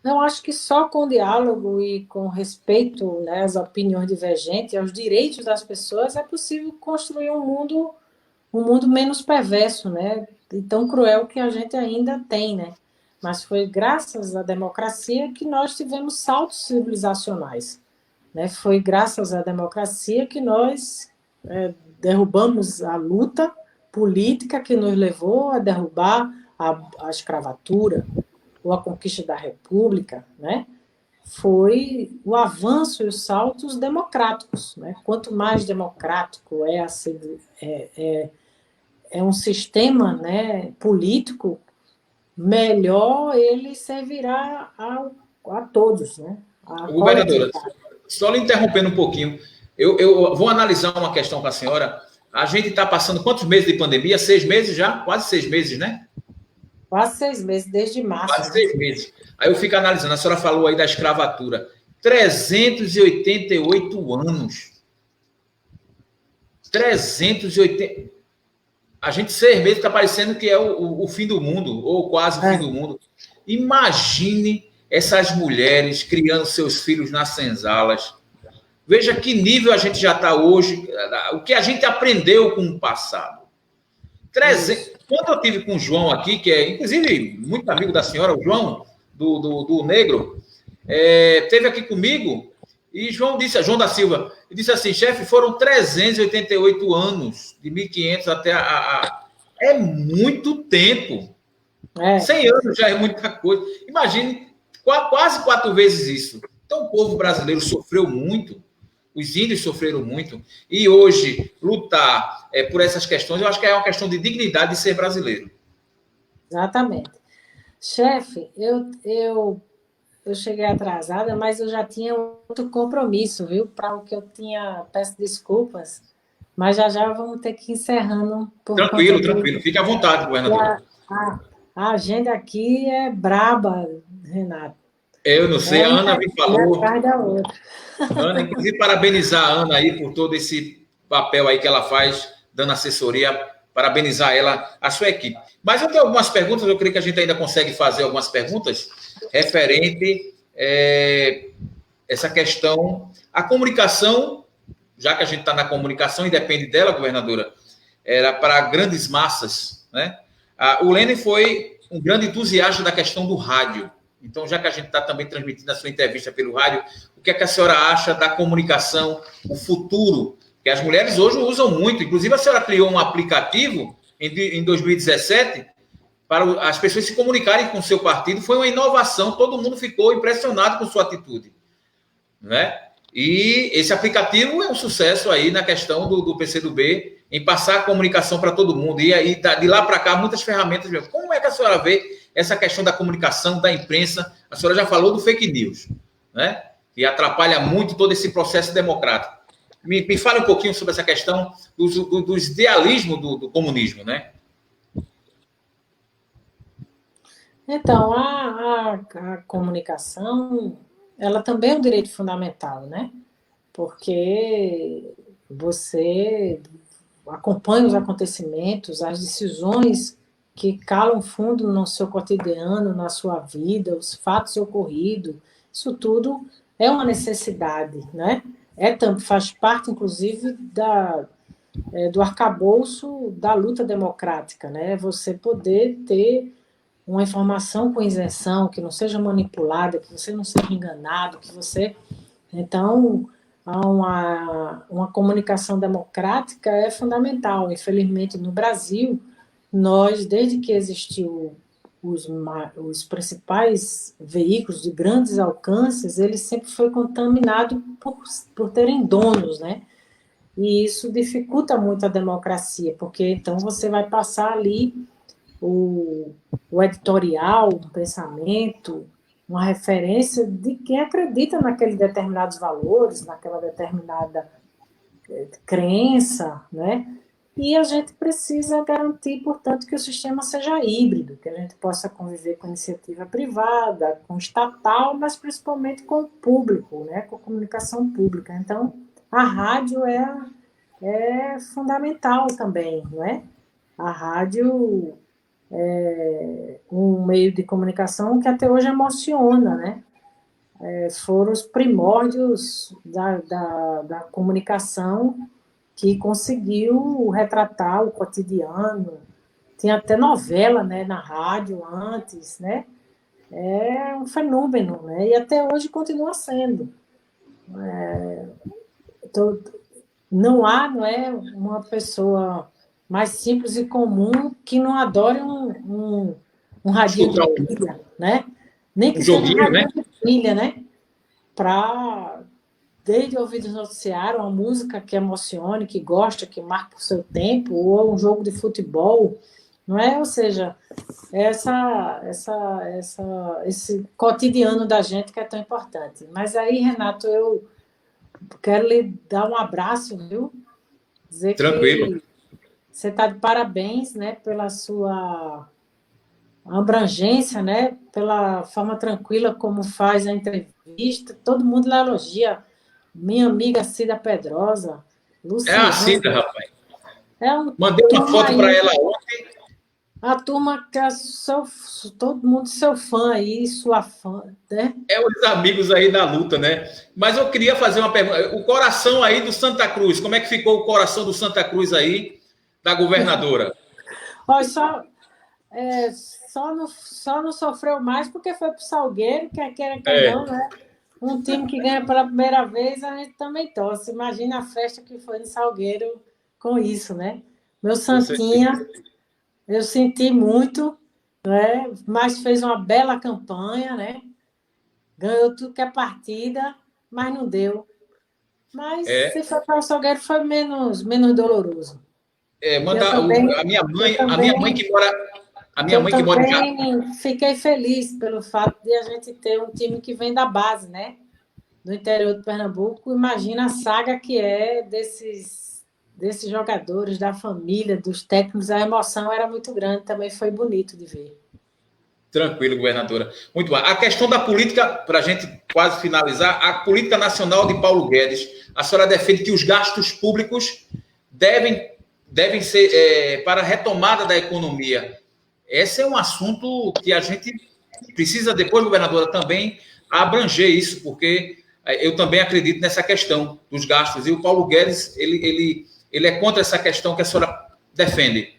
Eu acho que só com diálogo e com respeito, né, às opiniões divergentes, aos direitos das pessoas, é possível construir um mundo menos perverso, né, e tão cruel que a gente ainda tem, né? Mas foi graças à democracia que nós tivemos saltos civilizacionais, né? Foi graças à democracia que nós derrubamos a luta política que nos levou a derrubar a escravatura, ou a conquista da República, né? Foi o avanço e os saltos democráticos, né? Quanto mais democrático é um sistema, né, político, melhor ele servirá a todos, né? Governadora, só lhe interrompendo um pouquinho, eu vou analisar uma questão com a senhora. A gente está passando quantos meses de pandemia? 6 meses já? Quase 6 meses, né? Quase 6 meses, desde março. Quase 6 meses. Aí eu fico analisando, a senhora falou aí da escravatura. 388 anos. 380. A gente 6 meses está parecendo que é o fim do mundo, ou quase o fim do mundo. Imagine essas mulheres criando seus filhos nas senzalas. Veja que nível a gente já está hoje, o que a gente aprendeu com o passado. 300. Quando eu tive com o João aqui, que é, inclusive, muito amigo da senhora, o João, do Negro, esteve aqui comigo, e João da Silva, disse assim, chefe, foram 388 anos, de 1500 até É muito tempo. 100 anos já é muita coisa. Imagine, quase 4 vezes isso. Então, o povo brasileiro sofreu muito, os índios sofreram muito, e hoje lutar por essas questões, eu acho que é uma questão de dignidade de ser brasileiro. Exatamente. Chefe, eu cheguei atrasada, mas eu já tinha outro compromisso, viu? Para o que eu tinha, peço desculpas, mas já vamos ter que ir encerrando. Tranquilo, fique à vontade, governador. A agenda aqui é braba, Renato. Eu não sei, a Ana me falou. Atrás da outra. Ana, inclusive, parabenizar a Ana aí por todo esse papel aí que ela faz, dando assessoria, parabenizar ela, a sua equipe. Mas eu tenho algumas perguntas, eu creio que a gente ainda consegue fazer algumas perguntas referente essa questão. A comunicação, já que a gente está na comunicação e depende dela, governadora, era para grandes massas, né? O Lênin foi um grande entusiasta da questão do rádio. Então, já que a gente está também transmitindo a sua entrevista pelo rádio, o que é que a senhora acha da comunicação, o futuro? Que as mulheres hoje usam muito. Inclusive, a senhora criou um aplicativo em 2017 para as pessoas se comunicarem com o seu partido. Foi uma inovação, todo mundo ficou impressionado com sua atitude, né? E esse aplicativo é um sucesso aí na questão do PCdoB em passar a comunicação para todo mundo. E aí, de lá para cá, muitas ferramentas. Como é que a senhora vê essa questão da comunicação, da imprensa? A senhora já falou do fake news, né? Que atrapalha muito todo esse processo democrático. Me fale um pouquinho sobre essa questão do idealismo do comunismo, né? Então, a comunicação, ela também é um direito fundamental, né? Porque você acompanha os acontecimentos, as decisões que calam fundo no seu cotidiano, na sua vida, os fatos ocorridos, isso tudo é uma necessidade, né? Faz parte, inclusive, do arcabouço da luta democrática, né? Você poder ter uma informação com isenção, que não seja manipulada, que você não seja enganado, que você... Então, a uma comunicação democrática é fundamental. Infelizmente, no Brasil, nós, desde que existiu os principais veículos de grandes alcances, ele sempre foi contaminado por terem donos, né? E isso dificulta muito a democracia, porque então você vai passar ali o editorial, o pensamento, uma referência de quem acredita naqueles determinados valores, naquela determinada crença, né? E a gente precisa garantir, portanto, que o sistema seja híbrido, que a gente possa conviver com iniciativa privada, com estatal, mas principalmente com o público, né? Com a comunicação pública. Então, a rádio é fundamental também, não é? A rádio é um meio de comunicação que até hoje emociona, né? Foram os primórdios da comunicação que conseguiu retratar o cotidiano. Tinha até novela, né, na rádio antes, né? É um fenômeno, né? E até hoje continua sendo. Não há, não é, uma pessoa mais simples e comum que não adore um radinho de pilha, né? Nem que seja um radinho de pilha, né? Para, desde ouvir o noticiário, uma música que emocione, que gosta, que marca o seu tempo, ou um jogo de futebol, não é? Ou seja, esse cotidiano da gente que é tão importante. Mas aí, Renato, eu quero lhe dar um abraço, viu? Dizer Tranquilo. Que você está de parabéns, né, pela sua abrangência, né, pela forma tranquila como faz a entrevista. Todo mundo lá elogia. Minha amiga Cida Pedrosa, Luciana. É a Cida, rapaz. Mandei uma foto para ela ontem. A turma que todo mundo seu fã aí, sua fã, né? É os amigos aí da luta, né? Mas eu queria fazer uma pergunta. O coração aí do Santa Cruz, como é que ficou o coração do Santa Cruz aí, da governadora? Olha, só não sofreu mais porque foi pro Salgueiro, quer queira que não, né? Um time que ganha pela primeira vez, a gente também torce. Imagina a festa que foi no Salgueiro com isso, né? Meu Santinha, eu senti muito, né? Mas fez uma bela campanha, né? Ganhou tudo que é partida, mas não deu. Mas se for para o Salgueiro foi menos doloroso. A minha mãe que mora em Japão. Fiquei feliz pelo fato de a gente ter um time que vem da base, né? Do interior de Pernambuco. Imagina a saga que é desses jogadores, da família, dos técnicos. A emoção era muito grande, também foi bonito de ver. Tranquilo, governadora. Muito bom. A questão da política, para a gente quase finalizar, a política nacional de Paulo Guedes, a senhora defende que os gastos públicos devem ser para a retomada da economia. Esse é um assunto que a gente precisa depois, governadora, também abranger isso, porque eu também acredito nessa questão dos gastos. E o Paulo Guedes, ele é contra essa questão que a senhora defende.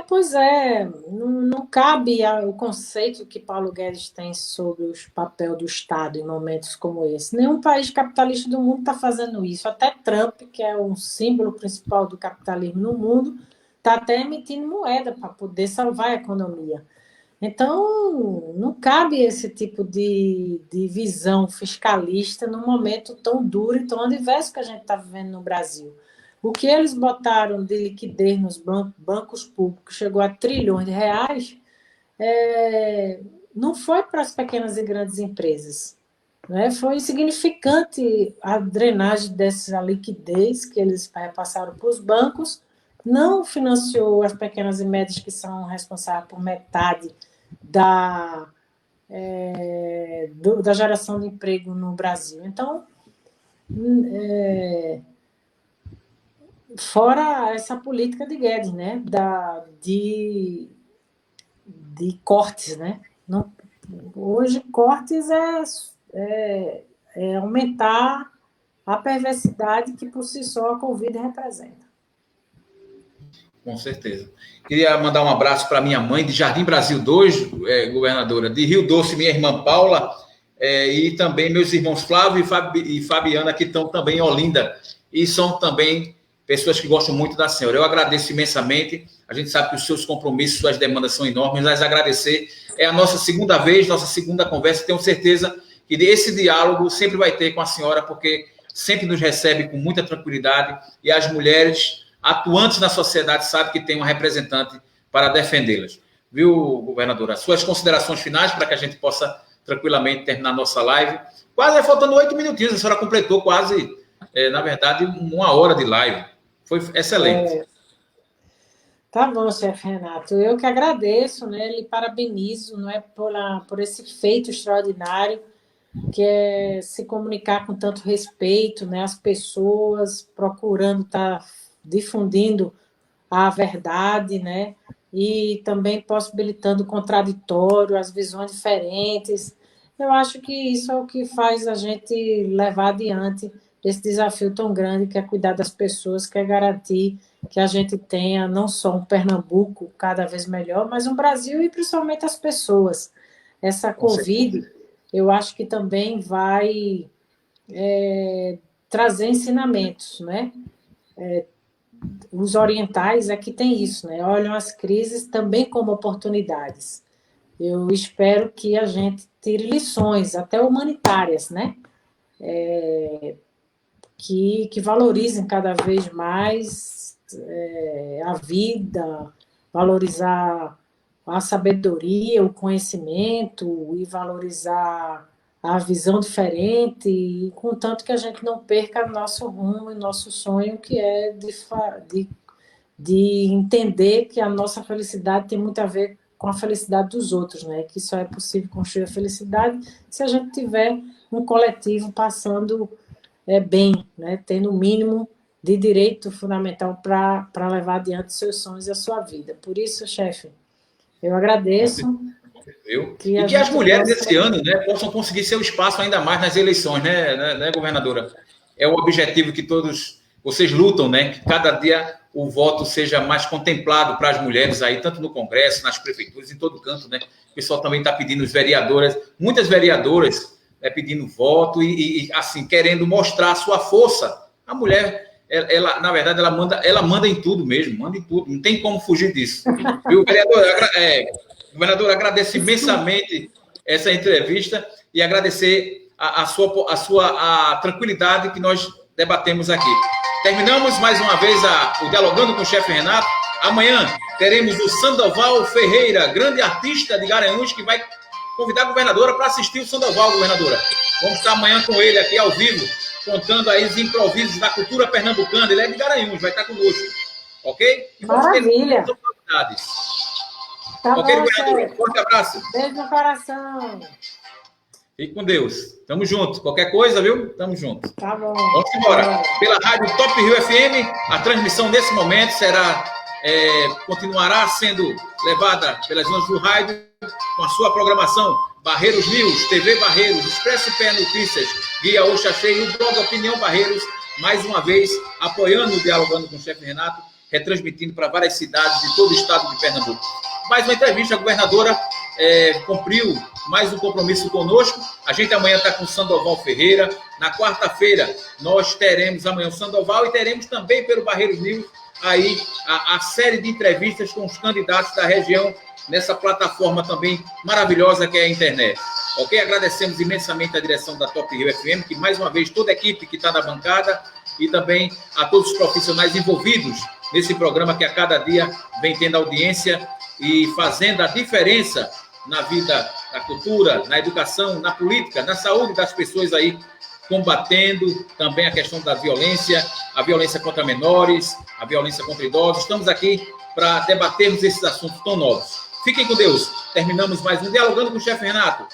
Pois é, não cabe o conceito que Paulo Guedes tem sobre o papel do Estado em momentos como esse. Nenhum país capitalista do mundo está fazendo isso. Até Trump, que é um símbolo principal do capitalismo no mundo, está até emitindo moeda para poder salvar a economia. Então, não cabe esse tipo de visão fiscalista num momento tão duro e tão adverso que a gente está vivendo no Brasil. O que eles botaram de liquidez nos bancos públicos chegou a trilhões de reais, não foi para as pequenas e grandes empresas. Né? Foi insignificante a drenagem dessa liquidez que eles passaram para os bancos, não financiou as pequenas e médias que são responsáveis por metade da geração de emprego no Brasil. Então, fora essa política de Guedes, né? De cortes, né? Não, hoje, cortes é aumentar a perversidade que, por si só, a Covid representa. Com certeza. Queria mandar um abraço para minha mãe de Jardim Brasil 2, governadora, de Rio Doce, minha irmã Paula, e também meus irmãos Flávio e Fabiana, que estão também em Olinda, e são também pessoas que gostam muito da senhora. Eu agradeço imensamente, a gente sabe que os seus compromissos, suas demandas são enormes, mas agradecer, é a nossa segunda vez, nossa segunda conversa, tenho certeza que esse diálogo sempre vai ter com a senhora, porque sempre nos recebe com muita tranquilidade, e as mulheres atuantes na sociedade sabem que tem uma representante para defendê-las. Viu, governadora? Suas considerações finais para que a gente possa tranquilamente terminar nossa live. Quase faltando 8 minutinhos, a senhora completou quase, na verdade, 1 hora de live. Foi excelente. Tá bom, chefe Renato. Eu que agradeço, né? Lhe parabenizo, não é, por esse feito extraordinário, que é se comunicar com tanto respeito, né? As pessoas procurando estar difundindo a verdade, né? E também possibilitando o contraditório, as visões diferentes. Eu acho que isso é o que faz a gente levar adiante esse desafio tão grande, que é cuidar das pessoas, que é garantir que a gente tenha não só um Pernambuco cada vez melhor, mas um Brasil e principalmente as pessoas. Essa Covid, eu acho que também vai trazer ensinamentos, né? Os orientais aqui tem isso, né? Olham as crises também como oportunidades. Eu espero que a gente tire lições, até humanitárias, né? Que valorizem cada vez mais a vida, valorizar a sabedoria, o conhecimento e valorizar a visão diferente, e contanto que a gente não perca nosso rumo e nosso sonho, que é de entender que a nossa felicidade tem muito a ver com a felicidade dos outros, né? Que só é possível construir a felicidade se a gente tiver um coletivo passando bem, né? Tendo o mínimo de direito fundamental para levar adiante seus sonhos e a sua vida. Por isso, chefe, eu agradeço. E que as mulheres esse ano, né, possam conseguir seu espaço ainda mais nas eleições, né, governadora? É o objetivo que todos vocês lutam, né? Que cada dia o voto seja mais contemplado para as mulheres aí, tanto no Congresso, nas prefeituras, em todo canto, né? O pessoal também está pedindo as vereadoras, muitas vereadoras pedindo voto e assim, querendo mostrar a sua força. A mulher, ela na verdade, ela manda em tudo mesmo, manda em tudo, não tem como fugir disso. Viu, governador, agradeço imensamente essa entrevista e agradecer a sua tranquilidade que nós debatemos aqui. Terminamos mais uma vez o Dialogando com o Chefe Renato. Amanhã teremos o Sandoval Ferreira, grande artista de Garanhuns, que vai convidar a governadora para assistir o Sandoval, governadora. Vamos estar amanhã com ele aqui ao vivo, contando aí os improvisos da cultura pernambucana. Ele é de Garanhuns, vai estar conosco. Ok? E vamos ter muitas novidades. Tá ok, bom, governadora? Um forte abraço. Beijo no coração. Fique com Deus. Tamo junto. Qualquer coisa, viu? Tamo junto. Tá bom. Vamos embora. Pela Rádio Top Rio FM, a transmissão nesse momento continuará sendo levada pelas ondas do rádio, com a sua programação Barreiros News, TV Barreiros, Expresso Pé Notícias, Guia Oxaxê e o blog Opinião Barreiros, mais uma vez apoiando o Dialogando com o Chefe Renato, retransmitindo para várias cidades de todo o estado de Pernambuco. Mais uma entrevista, a governadora cumpriu mais um compromisso conosco. A gente amanhã está com o Sandoval Ferreira. Na quarta-feira, nós teremos amanhã o Sandoval e teremos também pelo Barreiros News aí a série de entrevistas com os candidatos da região nessa plataforma também maravilhosa que é a internet. Ok? Agradecemos imensamente a direção da Top Rio FM, que mais uma vez toda a equipe que está na bancada e também a todos os profissionais envolvidos nesse programa que a cada dia vem tendo audiência e fazendo a diferença na vida, na cultura, na educação, na política, na saúde das pessoas aí, combatendo também a questão da violência, a violência contra menores, a violência contra idosos. Estamos aqui para debatermos esses assuntos tão novos. Fiquem com Deus. Terminamos mais um Dialogando com o Chefe Renato.